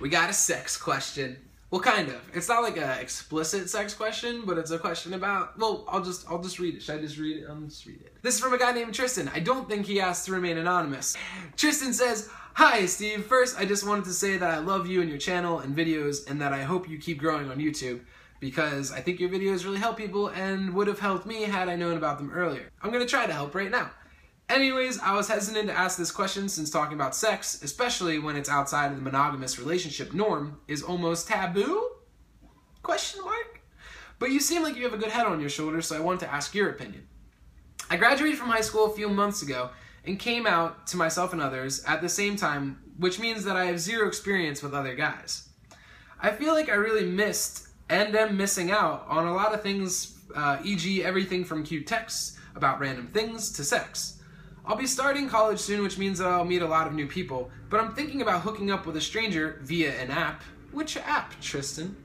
We got a sex question. Well, kind of. It's not like a explicit sex question, but it's a question about, well, I'll just read it. Should I just read it? I'll just read it. This is from a guy named Tristan. I don't think he asked to remain anonymous. Tristan says, "Hi, Steve. First, I just wanted to say that I love you and your channel and videos, and that I hope you keep growing on YouTube, because I think your videos really help people and would have helped me had I known about them earlier. I'm going to try to help right now. Anyways, I was hesitant to ask this question since talking about sex, especially when it's outside of the monogamous relationship norm, is almost taboo? Question mark? But you seem like you have a good head on your shoulders, so I wanted to ask your opinion. I graduated from high school a few months ago and came out to myself and others at the same time, which means that I have zero experience with other guys. I feel like I really missed and am missing out on a lot of things, e.g. everything from cute texts about random things to sex. I'll be starting college soon, which means that I'll meet a lot of new people, but I'm thinking about hooking up with a stranger via an app. Which app, Tristan?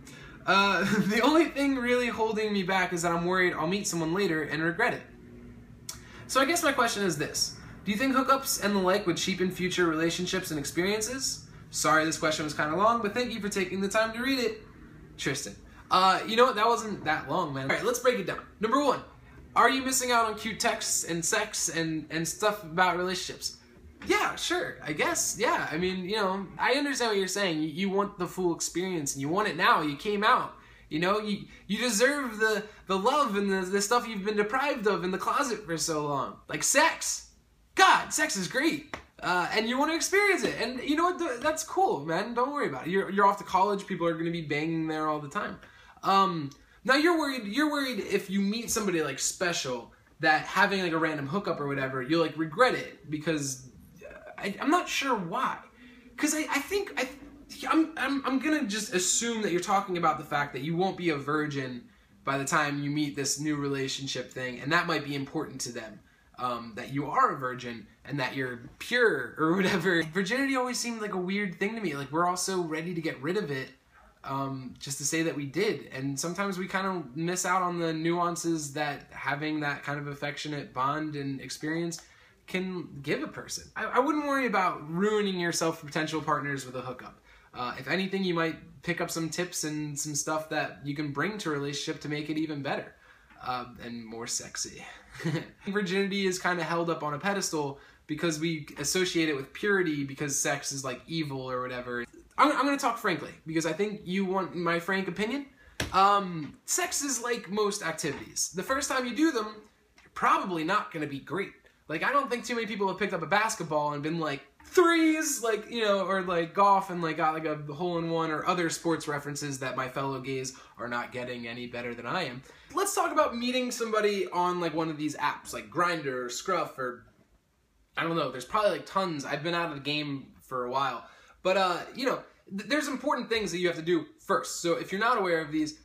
The only thing really holding me back is that I'm worried I'll meet someone later and regret it. So I guess my question is this. Do you think hookups and the like would cheapen future relationships and experiences? Sorry this question was kind of long, but thank you for taking the time to read it. Tristan. You know what? That wasn't that long, man. Alright, let's break it down. Number one. Are you missing out on cute texts and sex and stuff about relationships? Yeah, sure, I guess, yeah. I mean, you know, I understand what you're saying. You want the full experience and you want it now. You came out. You know, you deserve the love and the stuff you've been deprived of in the closet for so long. Like sex. God, sex is great. And you want to experience it. And you know what? That's cool, man. Don't worry about it. You're off to college. People are going to be banging there all the time. Now you're worried if you meet somebody like special that having like a random hookup or whatever, you'll like regret it because I'm not sure why. Because I'm gonna just assume that you're talking about the fact that you won't be a virgin by the time you meet this new relationship thing, and that might be important to them. That you are a virgin and that you're pure or whatever. Virginity always seemed like a weird thing to me. Like we're all so ready to get rid of it. Just to say that we did, and sometimes we kind of miss out on the nuances that having that kind of affectionate bond and experience can give a person. I wouldn't worry about ruining yourself for potential partners with a hookup. If anything, you might pick up some tips and some stuff that you can bring to a relationship to make it even better and more sexy. Virginity is kind of held up on a pedestal because we associate it with purity because sex is like evil or whatever. I'm going to talk frankly, because I think you want my frank opinion. Sex is like most activities. The first time you do them, you're probably not going to be great. Like, I don't think too many people have picked up a basketball and been like, threes, like, you know, or like golf and like got like a hole-in-one or other sports references that my fellow gays are not getting any better than I am. Let's talk about meeting somebody on like one of these apps, like Grindr or Scruff or, I don't know, there's probably like tons. I've been out of the game for a while. But, you know, there's important things that you have to do first. So if you're not aware of these,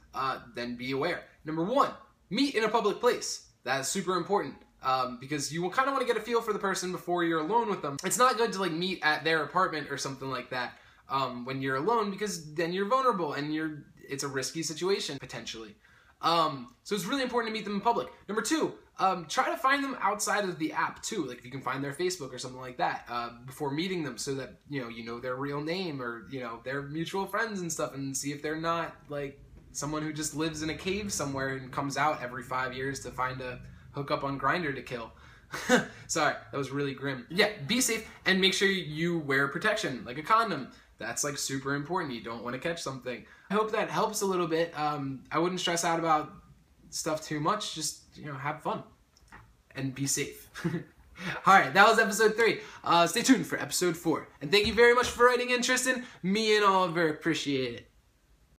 then be aware. Number one, meet in a public place. That is super important because you kind of want to get a feel for the person before you're alone with them. It's not good to like meet at their apartment or something like that when you're alone because then you're vulnerable and it's a risky situation potentially. So it's really important to meet them in public. Number two, try to find them outside of the app too. Like if you can find their Facebook or something like that before meeting them so that, you know their real name or, you know, their mutual friends and stuff and see if they're not like someone who just lives in a cave somewhere and comes out every 5 years to find a hookup on Grindr to kill. Sorry, that was really grim. Yeah, be safe and make sure you wear protection, like a condom. That's like super important. You don't want to catch something. I hope that helps a little bit. I wouldn't stress out about stuff too much. Just, you know, have fun and be safe. Alright, that was episode 3. Stay tuned for episode 4. And thank you very much for writing in, Tristan. Me and Oliver appreciate it.